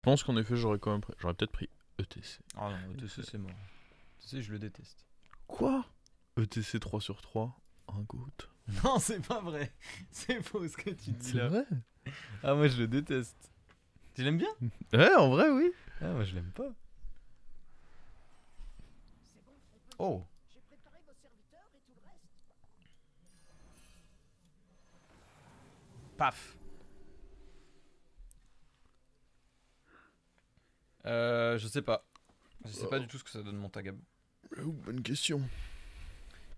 pense qu'en effet, j'aurais peut-être pris ETC. Ah non, ETC c'est mort. ETC je le déteste. Quoi? ETC 3 sur 3, un goat. Non, c'est pas vrai. C'est faux ce que tu dis C'est là. vrai? Ah, moi je le déteste. Tu l'aimes bien? Ouais, en vrai, oui. Ah, moi je l'aime pas. Oh. Paf. Je sais pas. Je sais pas du tout ce que ça donne mon tagab. Bonne question.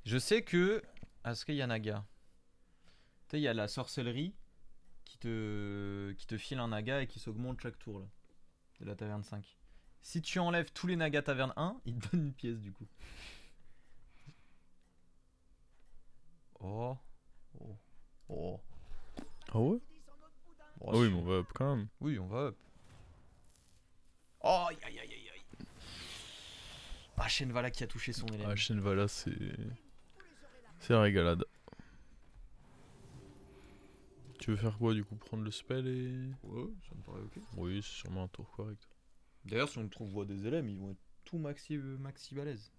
Je sais que Asuka Yanaga. Tu sais, il y a la sorcellerie qui te file un naga et qui s'augmente chaque tour là, de la taverne 5. Si tu enlèves tous les nagas taverne 1, il te donne une pièce du coup. Oh. Oh. Oh. Ah ouais? Oh, Ah oui, si. mais on va up quand même. Oui, on va up. Oh, aïe aïe aïe aïe aïe. Ah, Shenvala qui a touché son élève. Ah, Shenvala, c'est. C'est la régalade. Tu veux faire quoi du coup? Prendre le spell et. Ouais, ça me paraît ok. Oui, c'est sûrement un tour correct. D'ailleurs, si on trouve voie des élèves, ils vont être tout maxi balèze.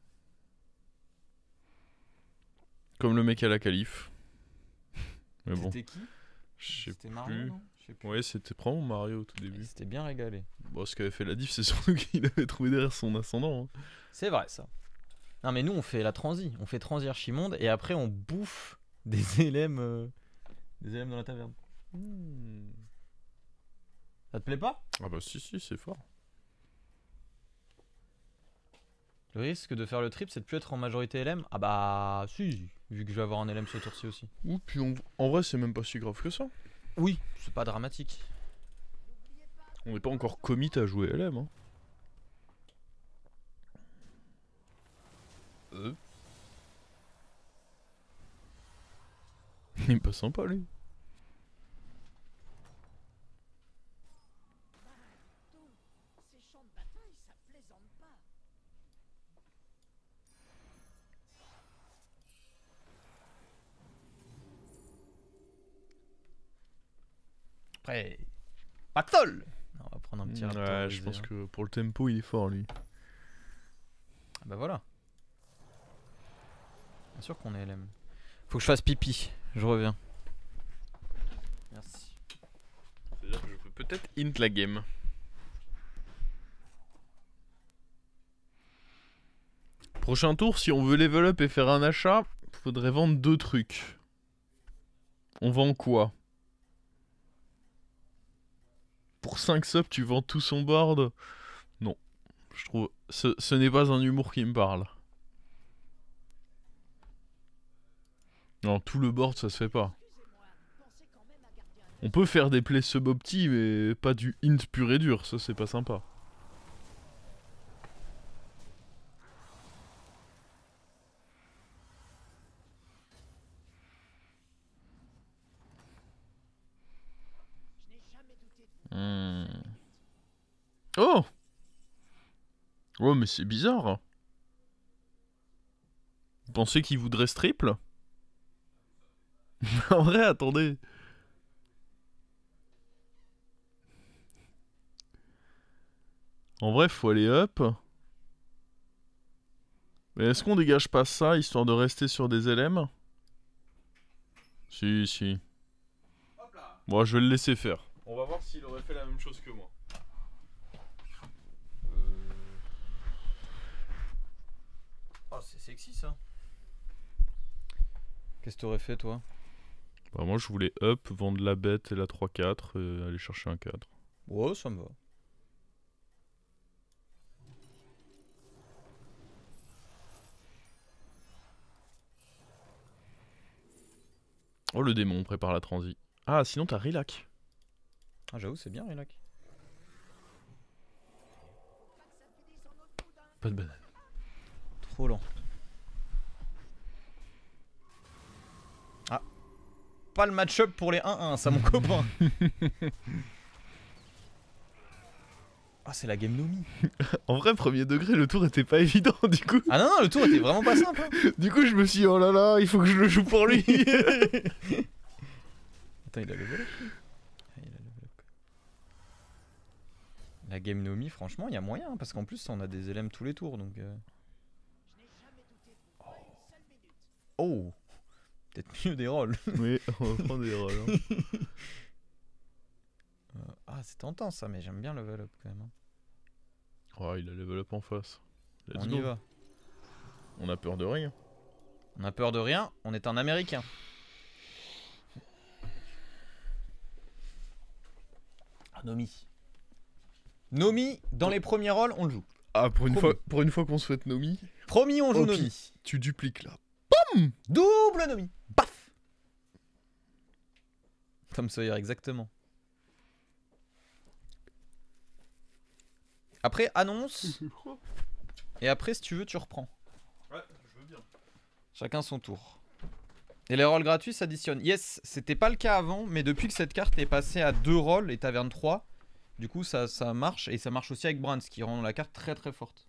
Comme le mec à la calife. Mais bon, C'était qui? je sais C'était Mario, plus. non? Je sais plus. Ouais, c'était probablement Mario au tout début. C'était bien régalé. Bon, ce qu'avait fait la diff, c'est surtout qu'il avait trouvé derrière son ascendant. Hein. C'est vrai ça. Non mais nous on fait la transi, on fait transi Archimonde et après on bouffe des élèves dans la taverne. Ça te plaît pas? Ah bah si, c'est fort. Le risque de faire le trip c'est de plus être en majorité LM? Ah bah si, vu que je vais avoir un LM ce tour-ci aussi. Ouh, puis en vrai, c'est même pas si grave que ça. Oui, c'est pas dramatique. On n'est pas encore commit à jouer LM. Hein. Il est pas sympa lui. Après, pactole. On va prendre un petit raptor. Ouais, je pense que pour le tempo, il est fort lui. Ah bah voilà. Bien sûr qu'on est LM. Faut que je fasse pipi, je reviens. Merci. C'est-à-dire que je peux peut-être int la game. Prochain tour, si on veut level up et faire un achat, faudrait vendre 2 trucs. On vend quoi? Pour 5 subs, tu vends tout son board? Non. Je trouve... Ce n'est pas un humour qui me parle. Non, tout le board, ça se fait pas. On peut faire des plays sub-opti, mais pas du int pur et dur. Ça, c'est pas sympa. Oh! Oh, mais c'est bizarre. Vous pensez qu'il voudrait ce triple? En vrai, attendez. En vrai, faut aller up. Mais est-ce qu'on dégage pas ça, histoire de rester sur des LM? Si. Bon, je vais le laisser faire. On va voir s'il aurait fait la même chose que moi. Oh, c'est sexy ça. Qu'est-ce que t'aurais fait toi? Bah moi je voulais up, vendre la bête et la 3-4 et aller chercher un 4. Ouais, ça me va. Oh le démon, prépare la transi. Ah sinon t'as Rilac. Ah j'avoue c'est bien Rilac. Pas de banane. Trop lent. Ah. Pas le match-up pour les 1-1, ça mon copain. Ah c'est la game Nomi. En vrai premier degré le tour était pas évident du coup. Ah non le tour était vraiment pas simple hein. Du coup je me suis dit oh là là il faut que je le joue pour lui. Attends il a level up. Ah, il a level up. La game Nomi, franchement, il y a moyen. Parce qu'en plus, on a des LM tous les tours. Donc. Oh, peut-être mieux des rolls. Oui, on va prendre des rôles. Hein. Ah, c'est tentant ça, mais j'aime bien level up quand même. Hein. Oh, il a level up en face. Let's On go. y va. On a peur de rien. On a peur de rien, on est un américain. Ah, Nomi. Nomi, dans les premiers rôles, on le joue. Ah, pour Promis. une fois qu'on souhaite Nomi, Promis, on joue Oh, Nomi. tu dupliques là. Double Nomi. Paf. Tom Sawyer, exactement. Après, annonce. Et après, si tu veux, tu reprends. Ouais, je veux bien. Chacun son tour. Et les rôles gratuits s'additionnent. Yes, c'était pas le cas avant, mais depuis que cette carte est passée à 2 rôles et taverne 3, du coup ça marche. Et ça marche aussi avec Brands, ce qui rend la carte très très forte.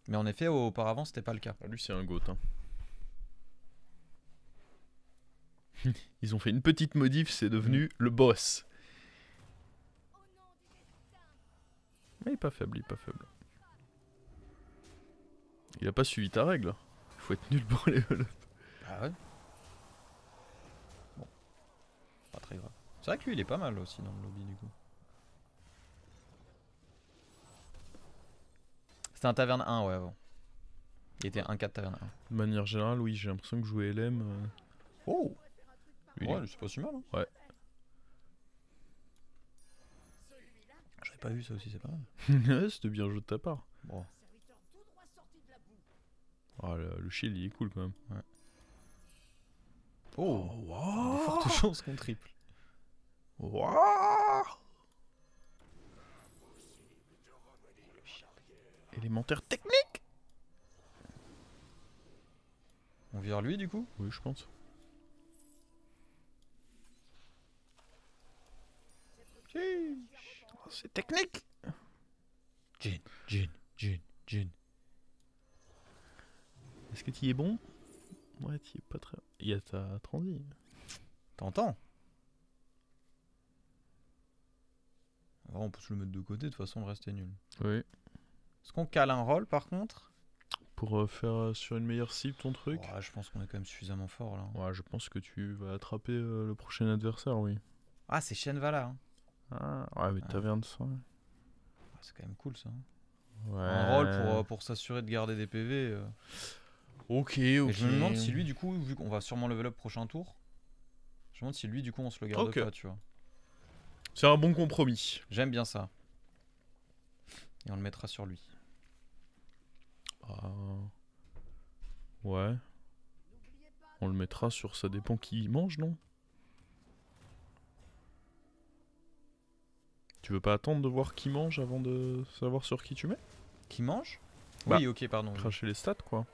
Mais en effet, auparavant, c'était pas le cas. Ah, lui, c'est un goat. Hein. Ils ont fait une petite modif, c'est devenu le boss. Mais il est pas faible, il est pas faible. Il a pas suivi ta règle. Il faut être nul pour les level up. Ah ouais. Bon. Pas très grave. C'est vrai que lui, il est pas mal aussi dans le lobby, du coup. C'était un taverne 1, ouais, avant. Il était 1-4 taverne 1. De manière générale, oui, j'ai l'impression que jouer LM. Oh lui, ouais, c'est pas si mal. Hein. Ouais. J'avais pas vu ça aussi, c'est pas mal. Ouais, c'était bien joué de ta part. Bon. Ah, le shield, il est cool quand même. Ouais. Oh, wow. des fortes chances qu'on triple. Wow. Élémentaire technique. On vire lui, du coup. Oui, je pense. Oh, c'est technique. Jin. Est-ce que tu y es bon? Ouais, tu y es pas très... Il y a ta transi. T'entends? Alors, on peut se le mettre de côté, de toute façon, le reste est nul. Oui. Est-ce qu'on cale un roll, par contre? Pour faire sur une meilleure cible ton truc. Ouais, je pense qu'on est quand même suffisamment fort, là. Ouais, je pense que tu vas attraper le prochain adversaire, oui. Ah, c'est Shenvala. Hein. Ah, ouais, mais taverne ça. Ouais. Ah, c'est quand même cool, ça. Hein. Ouais. Un roll pour s'assurer de garder des PV. Ok, Et je me demande si lui, du coup, vu qu'on va sûrement level up prochain tour, je me demande si lui, du coup, on se le garde pas, tu vois. C'est un bon compromis. J'aime bien ça. Et on le mettra sur lui. Ah. Ouais. On le mettra sur ça dépend qui mange, non? Tu veux pas attendre de voir qui mange avant de savoir sur qui tu mets? Qui mange? Bah, Oui, ok, pardon. Cracher les stats, quoi.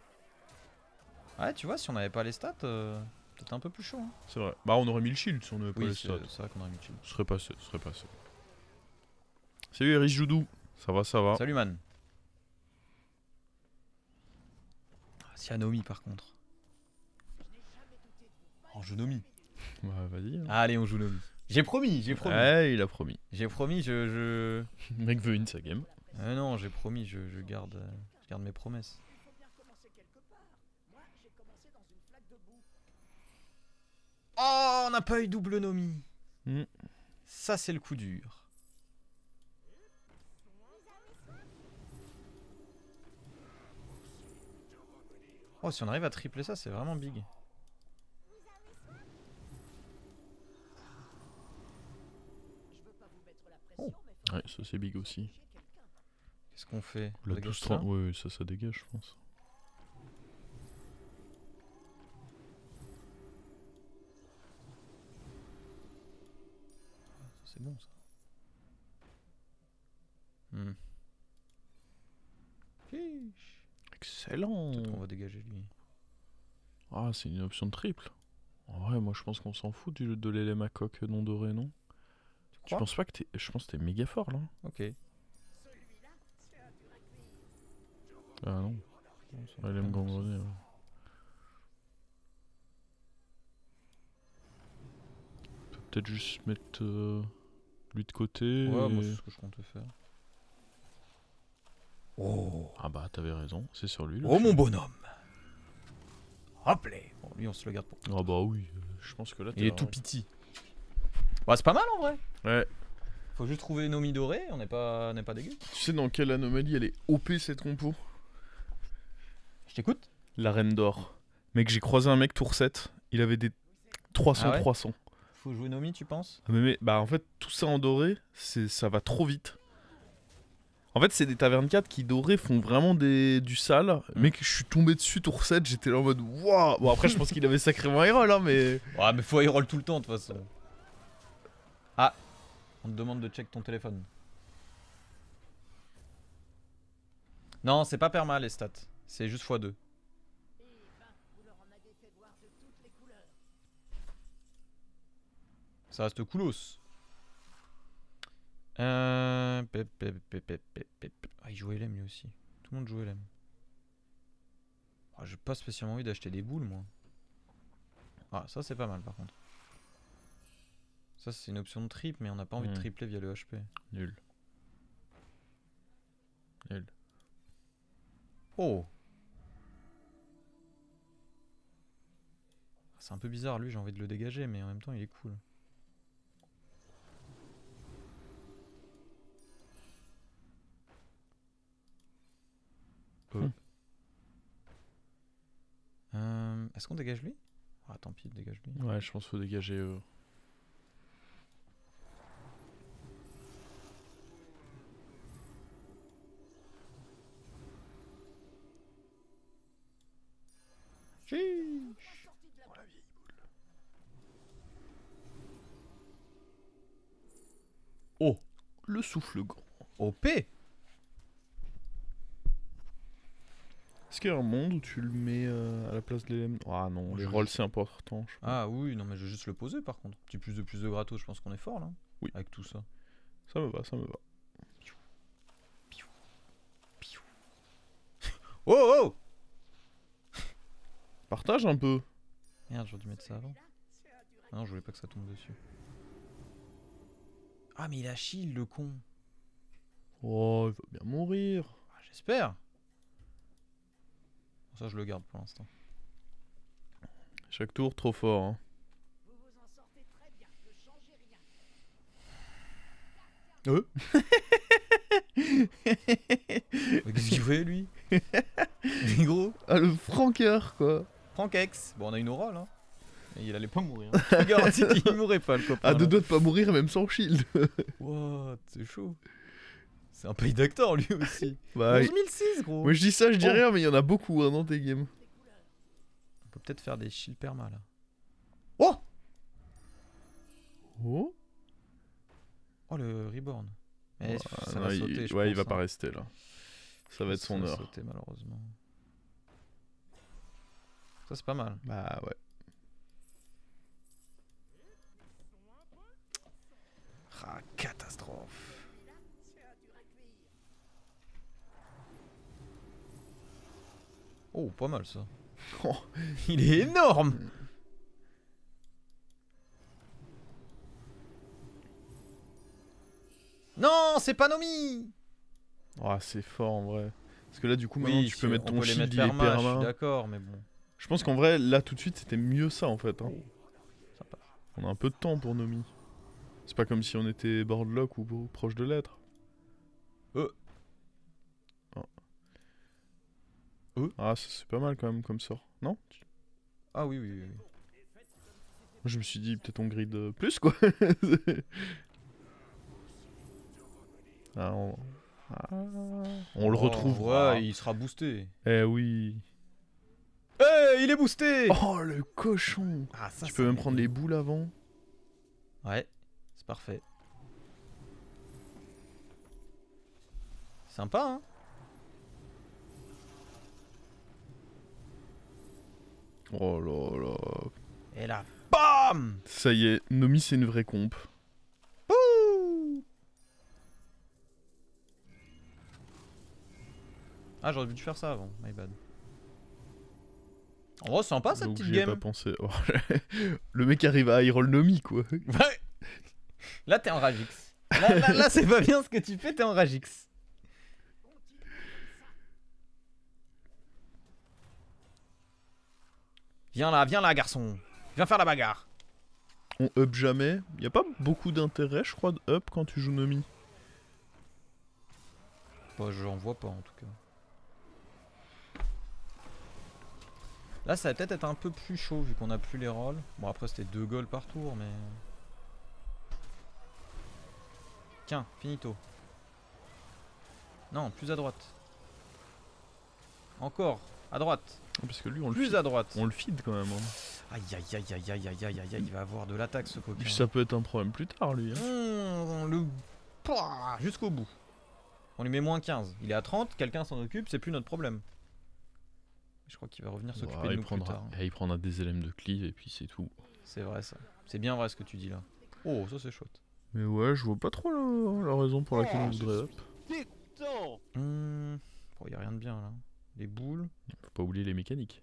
Ouais, tu vois, si on n'avait pas les stats, peut-être un peu plus chaud. Hein. C'est vrai. Bah, on aurait mis le shield si on avait pas Oui, les c'est stats. vrai qu'on aurait mis le shield. Ce serait passé, ce serait passé. Salut Eric Joudou. Ça va, ça va. Salut, man. Ah, si Nomi, par contre. On joue Nomi. Bah, vas-y. Hein. Allez, on joue Nomi. J'ai promis. Ouais, il a promis. J'ai promis, Le mec veut une sa game. non, j'ai promis, je garde mes promesses. Oh, on n'a pas eu double Nomi. Ça, c'est le coup dur. Oh, si on arrive à tripler ça, c'est vraiment big. Oh. Ouais, ça c'est big aussi. Qu'est-ce qu'on fait? La 12-30, ouais, ça dégage, je pense. C'est bon ça. Excellent. Peut-être qu'on va dégager lui. Ah, c'est une option de triple. En vrai, moi je pense qu'on s'en fout de l'élème à coque non doré, non? Tu penses pas que t'es... Je pense que t'es méga fort là. Ok. Ah non. L'élème gangrené, ouais. Peut-être juste mettre... lui de côté. Ouais, moi et- c'est ce que je compte faire. Oh, Ah bah t'avais raison, c'est sur lui. Le oh chien. mon bonhomme. Rappelez. Bon, lui on se le garde pour. Ah bah oui, je pense que là Il est tout petit. Bah c'est pas mal en vrai. Ouais. Faut juste trouver Nomi dorée, on n'est pas dégueu. Tu sais dans quelle anomalie elle est OP cette compo? Je t'écoute. La reine d'or. Mec, j'ai croisé un mec tour 7, il avait des 300 Ah ouais 300. Faut jouer Nomi, tu penses? Ah, mais bah en fait tout ça en doré, ça va trop vite. En fait c'est des tavernes 4 qui dorés font vraiment du sale. Mec, je suis tombé dessus tour 7, j'étais là en mode waouh. Bon après je pense qu'il avait sacrément hero là mais... Ouais, mais faut roll tout le temps de toute façon. Ah, on te demande de check ton téléphone. Non, c'est pas perma les stats, c'est juste x2. Ça reste coolos. Ah, il joue LM lui aussi. Tout le monde joue LM. Ah, j'ai pas spécialement envie d'acheter des boules moi. Ah, ça c'est pas mal par contre. Ça c'est une option de trip, mais on n'a pas envie de tripler via le HP. Nul. Nul. Oh! C'est un peu bizarre, lui j'ai envie de le dégager, mais en même temps il est cool. Est-ce qu'on dégage lui? Ah tant pis, dégage lui. Ouais, je pense qu'il faut dégager... Oh la vieille boule. Oh! Le souffle grand. OP! Est-ce qu'il y a un monde où tu le mets à la place de l'élème? Ah non, les rolls c'est important. Je pense. Ah oui, non mais je vais juste le poser par contre. Petit plus de gratos, je pense qu'on est fort là. Oui. Avec tout ça. Ça me va, ça me va. Oh oh! Partage un peu. Merde, j'aurais dû mettre ça avant. Ah non, je voulais pas que ça tombe dessus. Ah mais il a shield le con. Oh, il va bien mourir. Ah, j'espère. Ça je le garde pour l'instant. Chaque tour, trop fort. Hein. Qu'est-ce qu'il fait lui? Il est gros. Ah, le franqueur quoi. Frankex. Bon, on a une aura là. Et il allait pas mourir. Je te garantis qu'il mourrait pas le copain. Ah, deux là. doigts de pas mourir même sans shield. What? C'est chaud. C'est un pays d'acteurs lui aussi. Bah, 11006 gros. moi je dis ça, je dis Oh. rien, mais il y en a beaucoup hein, dans tes games. On peut peut-être faire des shield perma là. Oh! Oh. Oh le reborn. Mais ça Non, va sauter, je ouais, il pense, va pas hein. rester là. Ça va être son va heure. sauter malheureusement. Ça c'est pas mal. Bah ouais. Ah, catastrophe. Oh, pas mal ça. Oh. Il est énorme. Non, c'est pas Nomi. Ah, c'est fort en vrai. Parce que là, du coup, Oui, maintenant, tu peux mettre on ton peut les shield, mettre il est perma, je suis perma. d'accord, mais bon. Je pense qu'en vrai, là, tout de suite, c'était mieux ça en fait. Hein. Ça passe. On a un peu de temps pour Nomi. C'est pas comme si on était boardlock ou proche de l'être. Ah, c'est pas mal quand même comme sort. Non? Ah oui, oui, oui. oui. Moi, je me suis dit, peut-être on grid plus quoi. Ah, on le Oh, retrouve. Ouais, il sera boosté. Eh oui. Eh, il est boosté. Oh, le cochon. Ah, ça, Tu peux même prendre les boules avant. Ouais, c'est parfait. Sympa, hein? Oh là là. Et là, BAM! Ça y est, Nomi c'est une vraie comp. Ouh! Ah, j'aurais dû faire ça avant, my bad. En vrai, sympa cette Donc petite j'y ai game. pas pensé. Oh, le mec arrive à high roll Nomi quoi. Ouais! Là, t'es en Ragix. Là, c'est pas bien ce que tu fais, t'es en Ragix. Viens là, garçon. Viens faire la bagarre. On up jamais. Y a pas beaucoup d'intérêt, je crois, de up quand tu joues Nomi. Bah, j'en vois pas en tout cas. Là, ça va peut-être être un peu plus chaud vu qu'on a plus les rolls. Bon, après, c'était 2 goals par tour, mais. Tiens, finito. Non, plus à droite. Encore, à droite. Parce que lui, on le Plus feed. à droite. On le feed quand même. Hein. Aïe aïe aïe aïe aïe aïe aïe aïe aïe, il va avoir de l'attaque ce coquin. Puis ça peut être un problème plus tard, lui. Hein. Le... Pouah, jusqu'au bout. On lui met moins 15. Il est à 30, quelqu'un s'en occupe, c'est plus notre problème. Je crois qu'il va revenir s'occuper de nous plus tard. Il prendra des LM de cleave et puis c'est tout. C'est vrai ça. C'est bien vrai ce que tu dis là. Oh, ça c'est chouette. Mais ouais, je vois pas trop la raison pour laquelle on voudrait up. Bon, y a rien de bien là. Les boules. Faut pas oublier les mécaniques.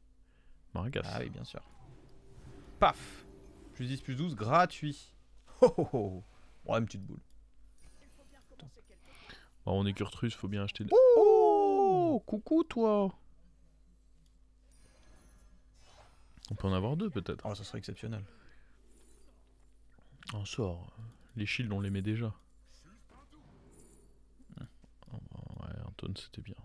Maracas. Ah oui, bien sûr. Paf. Plus 10, plus 12, gratuit. Oh oh oh. Bon, une petite boule. Bah, on est Kurtrus, faut bien acheter. Oh, coucou toi. On peut en avoir 2 peut-être. Oh, ça serait exceptionnel. On sort. Les shields, on les met déjà. Ouais, Anton, c'était bien.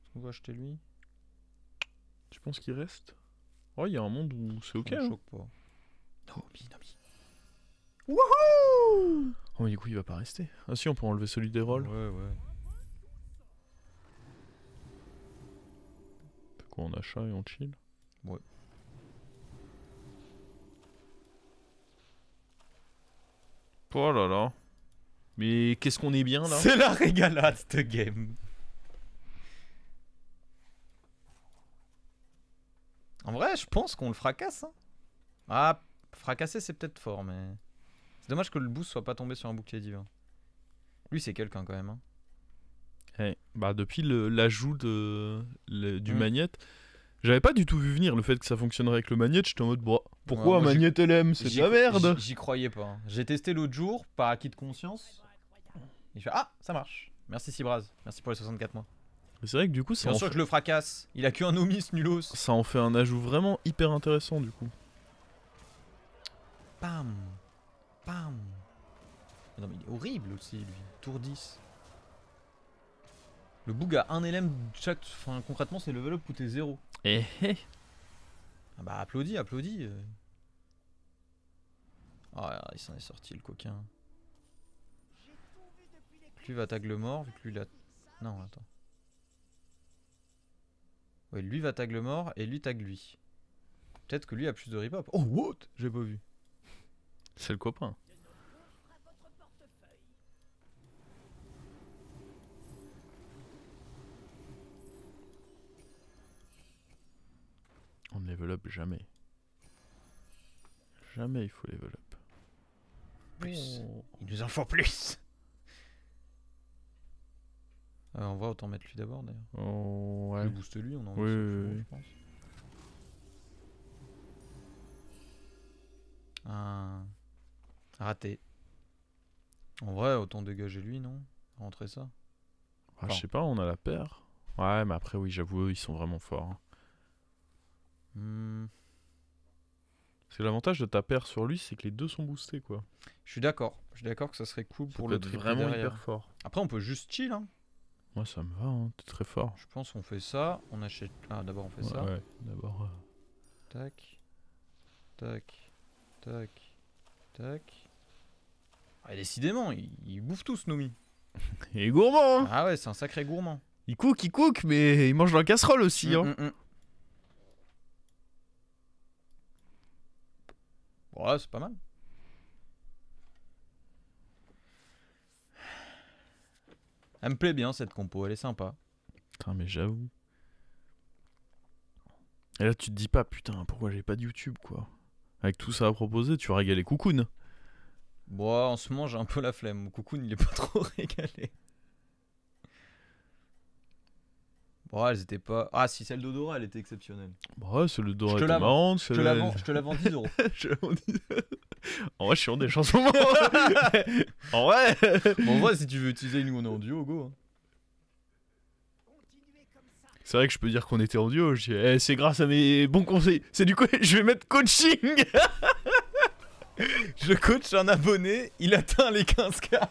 Est-ce qu'on va acheter lui? Tu penses qu'il reste? Oh, il y a un monde où c'est ok. Ça me Hein. choque pas. Nomi. Wouhou! Oh, mais du coup, il va pas rester. Ah, si, on peut enlever celui des rolls. Ouais. Fait quoi, on achat et on chill? Ouais. Oh là là. Mais qu'est-ce qu'on est bien là? C'est la régalade, cette game. En vrai, je pense qu'on le fracasse. Hein. Ah, fracasser, c'est peut-être fort, mais... C'est dommage que le boost soit pas tombé sur un bouclier divin. Lui, c'est quelqu'un quand même. Hein. Hey, bah depuis l'ajout du magnète, j'avais pas du tout vu venir le fait que ça fonctionnerait avec le magnète. J'étais en mode, bon, pourquoi un magnète LM? C'est de la merde! J'y croyais pas. Hein. J'ai testé l'autre jour, par acquis de conscience. Et je fais, ah, ça marche. Merci Cibraz. Merci pour les 64 mois. Mais c'est vrai que du coup, Bien sûr que je le fracasse. Il a que un Nomi, ce nulos. Ça en fait un ajout vraiment hyper intéressant du coup. Pam. Pam. Non mais il est horrible aussi lui. Tour 10. Le boug a un LM chaque... Enfin concrètement c'est level up où t'es 0. Eh eh. Ah bah applaudis. Ah il s'en est sorti le coquin. Lui va tag le mort vu que lui il a... Non attends. Ouais lui va tag le mort et lui tag lui. Peut-être que lui a plus de rip-up. Oh what? J'ai pas vu. C'est le copain. On ne level up jamais. Jamais il faut level up. Plus. Oh. Il nous en faut plus. On va autant mettre lui d'abord d'ailleurs. Oh ouais. Je booste lui, on en oui, je pense. Raté. En vrai, autant dégager lui, non? Rentrer ça. Ah, je sais pas, on a la paire. Ouais, mais après, oui, j'avoue, eux, ils sont vraiment forts. Hein. Parce que l'avantage de ta paire sur lui, c'est que les deux sont boostés, quoi. Je suis d'accord que ça serait cool ça pour peut le être triple vraiment derrière. hyper fort. Après, on peut juste chill, hein. Moi, ça me va, hein. T'es très fort. Je pense qu'on fait ça, on achète... Ah, d'abord on fait ça. Ouais, d'abord... Tac. Tac. Tac. Tac. Ah, décidément, il bouffe tout, ce Nomi. Il est gourmand, hein. Ah ouais, c'est un sacré gourmand. Il cook, mais il mange dans la casserole aussi, hein. Ouais, c'est pas mal. Elle me plaît bien cette compo, elle est sympa. Putain, mais j'avoue. Et là, tu te dis pas, putain, pourquoi j'ai pas de YouTube, quoi. Avec tout ça à proposer, tu vas régaler Cocoon. Bon, en ce moment, j'ai un peu la flemme. Cocoon, il est pas trop régalé. Bon, elles étaient pas... Ah, si, celle d'Odora, elle était exceptionnelle. Bah ouais, celle d'Odora était marrante. Je te la vends 10 €. Je te la vends 10 €. En vrai, je suis en déche en ce moment. En vrai. Bon, en vrai, si tu veux utiliser nous on est en duo, go. Hein. C'est vrai que je peux dire qu'on était en duo. Je dis, c'est grâce à mes bons conseils. C'est du coup, je vais mettre coaching. Je coach un abonné, il atteint les 15K.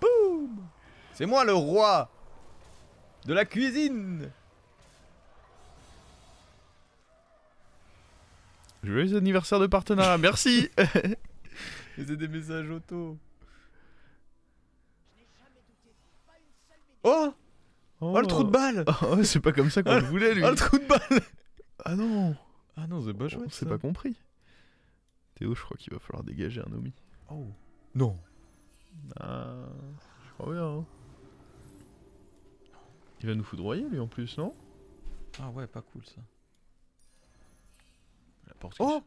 Boum. C'est moi le roi de la cuisine. Joyeux anniversaire de partenariat, merci. Et c'est des messages auto. Oh, oh le trou de balle. Oh, c'est pas comme ça qu'on le voulait, lui. Oh le trou de balle. Ah non. Ah non, c'est pas On chouette s'est ça. pas compris. Théo, je crois qu'il va falloir dégager un Omi. Oh. Non. Ah, je crois bien. Hein. Il va nous foudroyer, lui, en plus, non? Ah ouais, pas cool ça. La porte. Oh.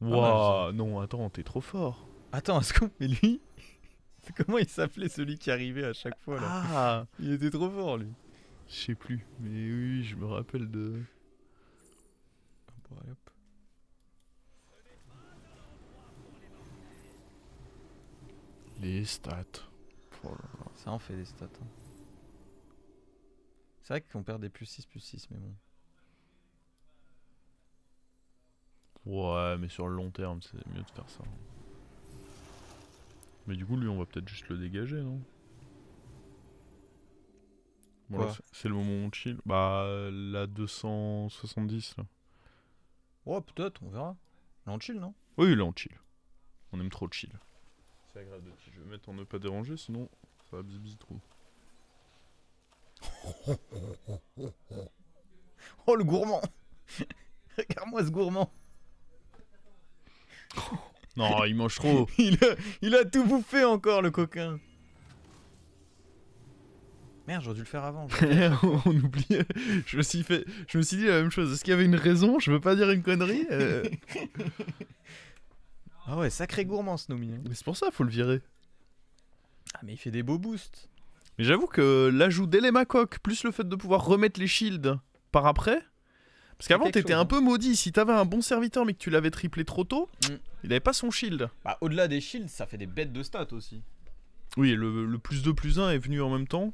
Waouh, non, attends, t'es trop fort. Attends, est-ce qu'on... Mais lui... Comment il s'appelait celui qui arrivait à chaque fois là? Ah, Il était trop fort lui. je sais plus, mais oui, je me rappelle de... Bon, allez, hop. Les stats. Oh là là. Ça en fait des stats. Hein. C'est vrai qu'on perd des +6/+6, mais bon. Ouais, mais sur le long terme, c'est mieux de faire ça. Mais du coup, lui, on va peut-être juste le dégager, non? Bon, là, Quoi c'est le moment où on chill. Bah, la 270, là. Oh, peut-être, on verra. Là, on chill, non? Oui, là, on chill. On aime trop chill. C'est agréable de chill. Je vais mettre en ne pas déranger, sinon, ça va bzz trop. Oh, le gourmand. Regarde-moi ce gourmand. Non, il mange trop. il a tout bouffé encore, le coquin. Merde, j'aurais dû le faire avant. On oublie. Je me suis dit la même chose. Est-ce qu'il y avait une raison? Je veux pas dire une connerie. Ah ouais, sacré gourmand, ce Nomi. Hein. Mais c'est pour ça, faut le virer. Ah, mais il fait des beaux boosts. Mais j'avoue que l'ajout d'Elemacoque, plus le fait de pouvoir remettre les shields par après. Parce qu'avant, quelque t'étais chose, un hein. peu maudit. Si t'avais un bon serviteur mais que tu l'avais triplé trop tôt, il avait pas son shield. Bah, au-delà des shields, ça fait des bêtes de stats aussi. Oui, le plus 2 plus 1 est venu en même temps.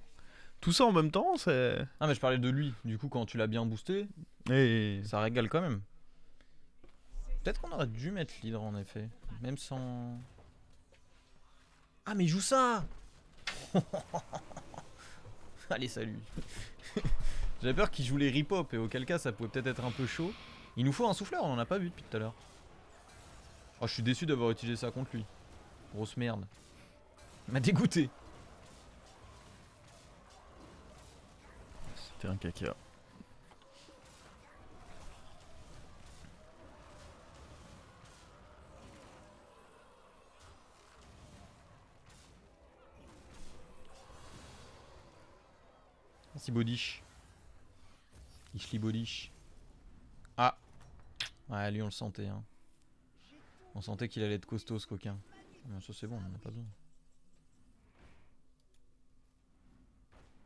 Tout ça en même temps, c'est... Ah, mais je parlais de lui. Du coup, quand tu l'as bien boosté, Et... ça régale quand même. Peut-être qu'on aurait dû mettre l'hydre en effet. Même sans... Ah, mais il joue ça. Allez, salut. J'avais peur qu'il joue les rip-hop et auquel cas ça pouvait peut-être être un peu chaud. Il nous faut un souffleur, on en a pas vu depuis tout à l'heure. Oh, je suis déçu d'avoir utilisé ça contre lui. Grosse merde. Il m'a dégoûté. C'était un caca. Merci Bodish. Ishli Bodish. Ah. Ouais, lui on le sentait. Hein. On sentait qu'il allait être costaud ce coquin. Mais ça c'est bon, on en a pas besoin.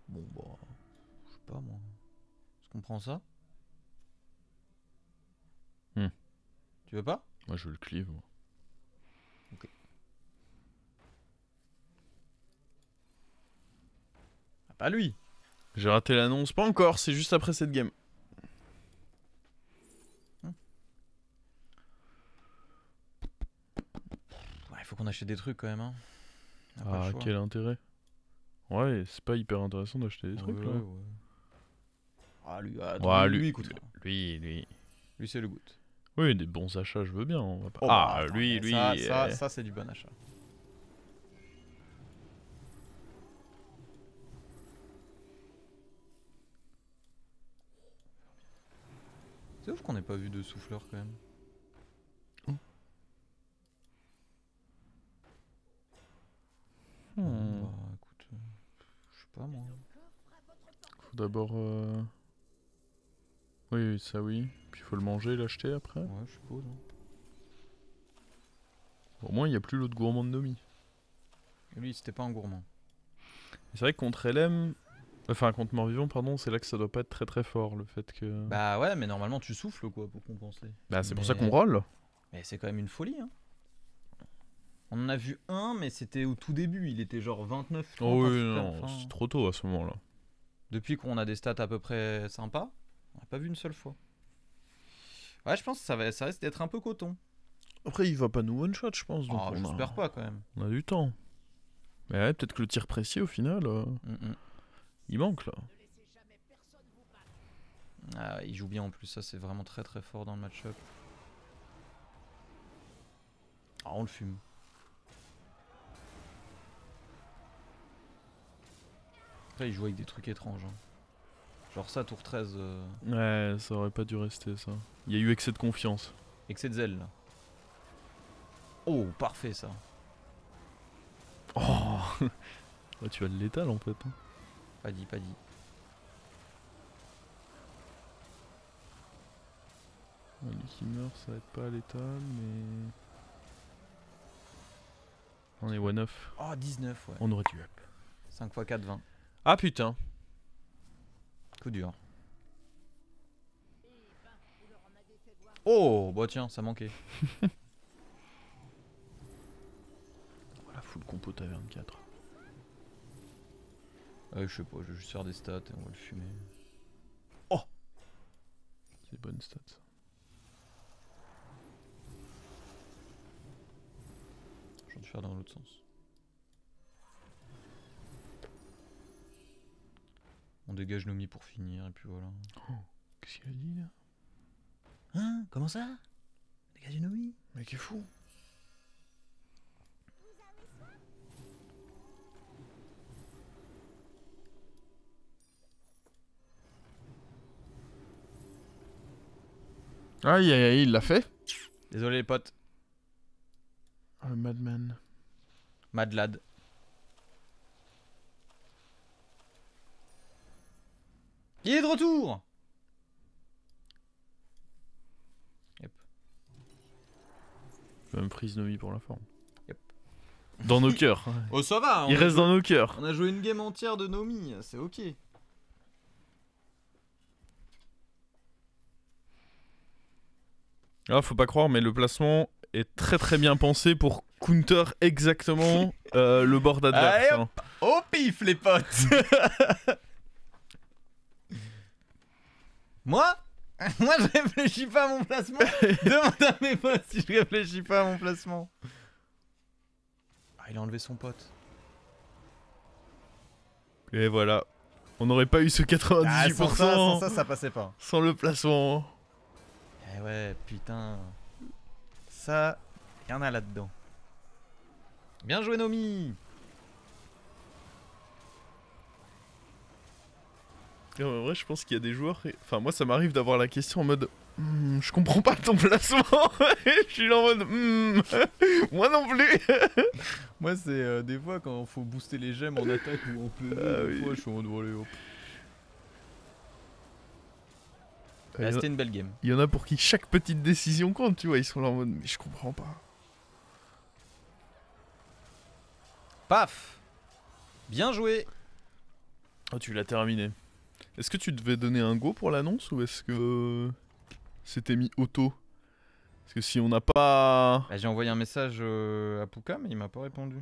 Bon bah... Je sais pas moi. Est-ce qu'on prend ça? Tu veux pas? Moi, je veux le cleave. Moi. Ok. Ah, pas lui. J'ai raté l'annonce. Pas encore, c'est juste après cette game. Il faut qu'on achète des trucs quand même. Hein. On a pas le Ah, choix. quel intérêt. Ouais, c'est pas hyper intéressant d'acheter des trucs, Ouais, là. ouais. Ah lui, Ouais, lui, écoute. Lui. Lui c'est le goût. Oui, des bons achats, je veux bien. On va pas... Oh, ah, bah, attends, lui. Ça c'est du bon achat. C'est ouf qu'on n'ait pas vu de souffleur quand même. Bah écoute, je sais pas moi. Faut d'abord... Oui, ça oui. Puis il faut le manger et l'acheter après. Ouais, je suppose. Hein. Au moins, il n'y a plus l'autre gourmand de Nomi. Et lui c'était pas un gourmand. C'est vrai que contre LM, Enfin, contre mort-vivant, pardon, c'est là que ça doit pas être très très fort, le fait que... Bah ouais, mais normalement tu souffles quoi pour compenser. Bah, c'est pour ça Mais- qu'on roll. Mais c'est quand même une folie, hein. On en a vu un, mais c'était au tout début. Il était genre 29. 30, Oh un oui, truc non, comme ça. c'est trop tôt à ce moment-là. Depuis qu'on a des stats à peu près sympas, on n'a pas vu une seule fois. Ouais, je pense que ça risque d'être un peu coton. Après, il va pas nous one-shot, je pense. Donc Oh, j'espère pas quand même. on a du temps. Mais ouais, peut-être que le tir précis, au final, il manque, là. Ah, il joue bien en plus, ça c'est vraiment très très fort dans le match-up. Ah, on le fume. Après, il joue avec des trucs étranges. Hein. Genre ça, tour 13, Ouais, ça aurait pas dû rester, ça. Il y a eu excès de confiance. excès de zèle là. Oh, parfait ça. Oh ouais, tu as le létal, en fait. Hein. Pas dit, pas dit. Ouais, lui qui meurt, ça va être pas létal, mais... On est one off. Oh, 19, ouais. On aurait dû up. 5 x 4, 20. Ah putain. Coup dur. Oh, bah tiens, ça manquait. Voilà, full compo taverne 4. Je sais pas, je vais juste faire des stats et on va le fumer. C'est bonne stat, ça. Je vais le faire dans l'autre sens. On dégage Nomi pour finir et puis voilà. Qu'est-ce qu'il a dit, là? Hein? Comment ça? Dégage Nomi? Mec est fou. Aïe aïe aïe, il l'a fait. Désolé les potes. Ah, le madman. Mad Lad. Il est de retour! Yep. Je vais même prise Nomi pour la forme. Yep. Dans nos cœurs. Oh ça va! Il reste dans nos cœurs. On a joué une game entière de Nomi, c'est ok. Ah, faut pas croire, mais le placement est très très bien pensé pour counter exactement le board adverse. Allez, Hein. Au pif les potes! Moi? Moi je réfléchis pas à mon placement. Demande à mes potes si je réfléchis pas à mon placement. Ah, il a enlevé son pote. Et voilà. On n'aurait pas eu ce 98% Ah, sans ça, ça passait pas. sans le placement. Eh ouais, putain. Ça, y en a là-dedans. Bien joué Nomi. Et en vrai, je pense qu'il y a des joueurs. Enfin, moi, ça m'arrive d'avoir la question en mode. Je comprends pas ton placement. Je suis là en mode. Moi non plus. Moi c'est des fois quand faut booster les gemmes en attaque ou en PV, Ah des oui. fois je suis en mode allez hop. Il y en a- C'était une belle game. il y en a pour qui chaque petite décision compte, tu vois. Ils sont là en mode. Mais je comprends pas. Paf. Bien joué. Ah, tu l'as terminé. Est-ce que tu devais donner un go pour l'annonce ou est-ce que c'était mis auto? Parce que si on n'a pas... Bah, j'ai envoyé un message à Pouka mais il m'a pas répondu.